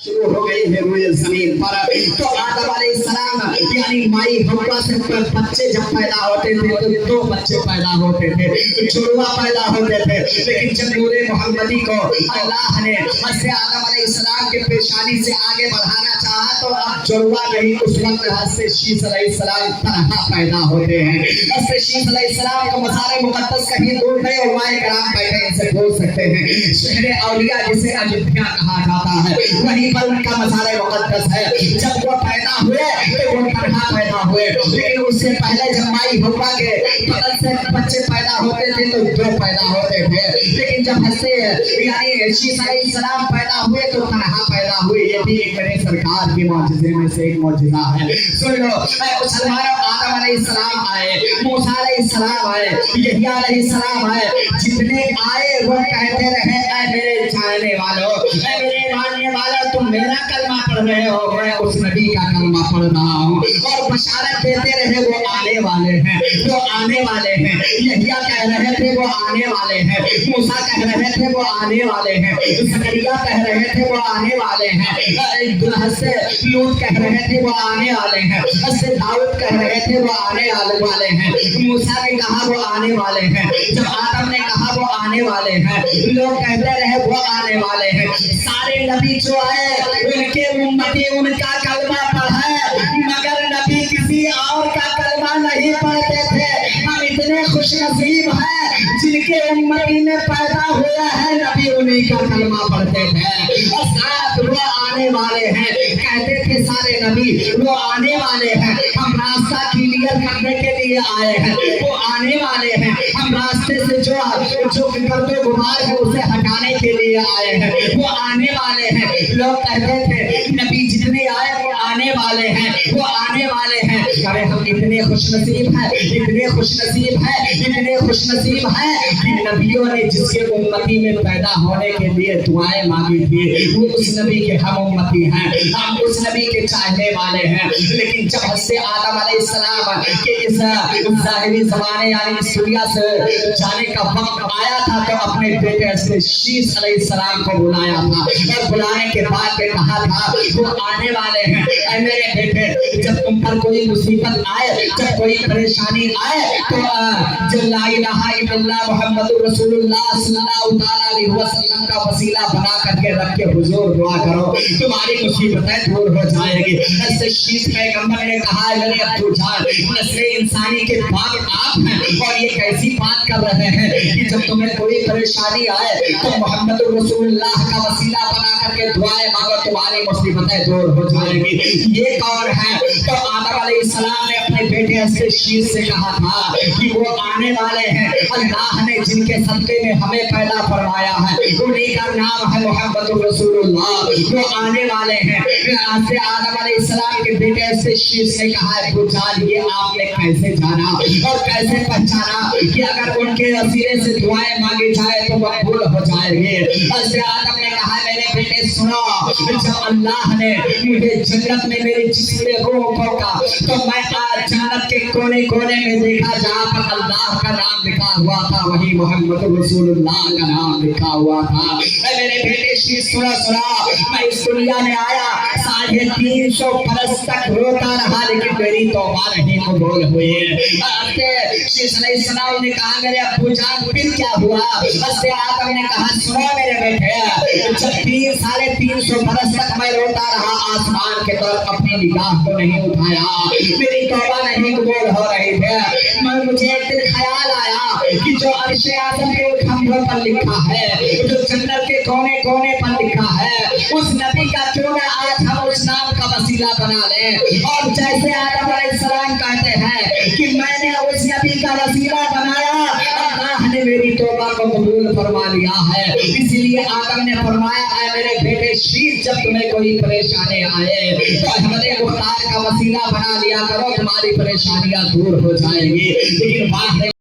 शुरू हो गई है रुए जमीन पर। तो आदम अलैहिस्सलाम यानी माई हव्वा से बच्चे जब पैदा होते थे तो दो बच्चे पैदा होते थे, जुड़वा पैदा होते थे। लेकिन जब नूरे मोहम्मदी को अल्लाह ने हज़रत आदम अलैहिस्सलाम के पेशानी से आगे बढ़ाना चाहा तो अब जुड़वा नहीं, उस वक्त हज़रत शीश अलैहिस्सलाम तनहा पैदा होते हैं। हज़रत शीश अलैहिस्सलाम का मज़ार मुक़द्दस कहीं दूर नहीं, उलमाए कराम बैठे इनसे बोल सकते हैं। शहर औलिया जिसे अयोध्या कहा जाता है वहीं पर उनका मज़ार मुक़द्दस है। जब वो पैदा हुए तो वो तनहा पैदा हुए, लेकिन उससे पहले जब माई हव्वा के बदन से बच्चे पैदा होते थे तो दो पैदा होते थे। लेकिन जब हज़रत यानी शीश अलैहिस्सलाम पैदा हुए तो तनहा पैदा हुए। ये भी एक मेरे सरकार के मौजज़े में से एक मौजज़ा है। सुन लो मुसलमानों, आदम अलैहिस्सलाम आए, मूसा अलैहिस्सलाम आए, यहया अलैहिस्सलाम आए, जितने आए वो कहते रहे ऐ मेरे जानने वालों, ऐ मेरे मानने वालों, तुम मेरा कलमा पढ़ रहे हो, मैं उस नबी का कलमा पढ़ रहा हूँ। और बशारत देते रहे वो आने वाले हैं, वो आने वाले हैं। यहया कह रहे थे वो आने वाले हैं, मूसा कह रहे थे वो आने वाले हैं, ज़करिया कह रहे थे वो आने वाले हैं, से लूत कह रहे थे वो आने वाले हैं, से दाऊद कह रहे थे वो आने वाले हैं, मूसा ने कहा वो आने वाले हैं, जब आदम ने कहा वो आने वाले हैं, लोग कहते रहे वो आने वाले हैं। सारे नबी जो आए उनके उम्मती उनका कलमा पढ़े, मगर नबी किसी और का कलमा नहीं पढ़ते थे। हम इतने खुशनसीब हैं जिनके उम्मती में पैदा हुआ है नबी उन्हीं का कलमा पढ़ते थे। और साथ वो आने वाले हैं, कहते थे सारे नबी वो आने वाले हैं, हम रास्ता क्लियर करने के लिए आए हैं, वो आने वाले हैं, हम रास्ते से जो गर्दो गुबार है उसे हटाने के लिए आए हैं, वो आने वाले हैं। लोग कहते थे नबी जितने आए वो आने वाले हैं, वो आने वाले हैं। अरे हम इतने खुशनसीब हैं, इतने खुशनसीब हैं, इतने खुशनसीब हैं कि नबियों ने जिसके उम्मती में पैदा होने के लिए दुआएं मांगी थी वो उस नबी के हम उम्मती हैं, हम उस नबी के चाहने वाले हैं। लेकिन जब हज़रत आदम अलैहिस्सलाम के इस ज़ाहिरी ज़माने यानी इस दुनिया से जाने का वक्त आया था तो अपने बेटे हज़रत शीश अलैहिस्सलाम को बुलाया था, और बुलाने के बाद में कहा था वो आने वाले हैं। ऐ मेरे बेटे, जब तुम पर कोई मुसीबत आए, जब कोई परेशानी आए तो जो ला इलाहा इल्लल्लाह मुहम्मदुर रसूलुल्लाह सल्लल्लाहु तआला अलैहि वसल्लम का वसीला बना करके रख के हुजूर दुआ करो, तुम्हारी मुसीबतें दूर हो जाएगी। ऐसे शीश पैगंबर ने कहा मेरे अब्दू जान, नस्ल इंसानी के बाप आप हैं और ये कैसी बात कर रहे हैं कि जब तुम्हें कोई परेशानी आए तो मुहम्मदुर रसूलुल्लाह का वसीला बना करके दुआएं मांगो, तुम्हारी मुसीबतें दूर हो जाएगी। ये कौन है? तो आदम अलैहिस्सलाम ने अपने बेटे से शीश से कहा था कि वो आने वाले हैं, अल्लाह ने जिनके सदक़े में हमें पैदा फरमाया है उन्हीं का नाम है मुहम्मदुर रसूलुल्लाह, वो आने वाले हैं। से आदम अलैहिस्सलाम के बेटे से शीश ने कहा है बुझान, ये आपने कैसे जाना और कैसे पहचाना कि अगर उनके वसीले से दुआएं मांगी जाए तो मकबूल हो जाएंगे? से आदम ने कहा मेरे बेटे सुनो, जब अल्लाह ने मुझे जन्नत में मेरी जिस्म में रूह फूंका तो मैं आज जन्नत के कोने कोने में देखा जहाँ पर अल्लाह का नाम लिखा हुआ था वही मोहम्मद रसूलुल्लाह का नाम लिखा हुआ था। मेरे बेटे शीश सुना, मैं इस दुनिया में आया 350 बरस तक रोता रहा लेकिन मेरी तौबा नहीं कबूल हुई। शीश अलैहिस्सलाम ने कहा मेरे अब्बू जान फिर क्या हुआ? हज़रत आदम ने कहा सुनो मेरे बेटे, जब 350 बरस तक मैं रोता रहा आसमान के तरफ अपनी निगाह को नहीं उठाया, मेरी तौबा नहीं कबूल हो रही थी। मुझे एक दिन ख्याल आया कि जो अर्श आज़म के खंभों पर लिखा है, जो जन्नत के कोने कोने पर लिखा है, उस नबी का क्यों ना आज हम उस नाम का वसीला बना लें। और जैसे आदम अलैहिस्सलाम कहते हैं कि मैंने उस नबी का वसीला बनाया, अल्लाह ने मेरी तौबा को कबूल फरमा लिया है। इसीलिए आदम ने फरमाया है मेरे बेटे शीश, जब तुम्हें कोई परेशानी आए तो अहमद मुख्तार का वसीला बना लिया करो, तुम्हारी परेशानियां दूर हो जाएंगी। लेकिन बात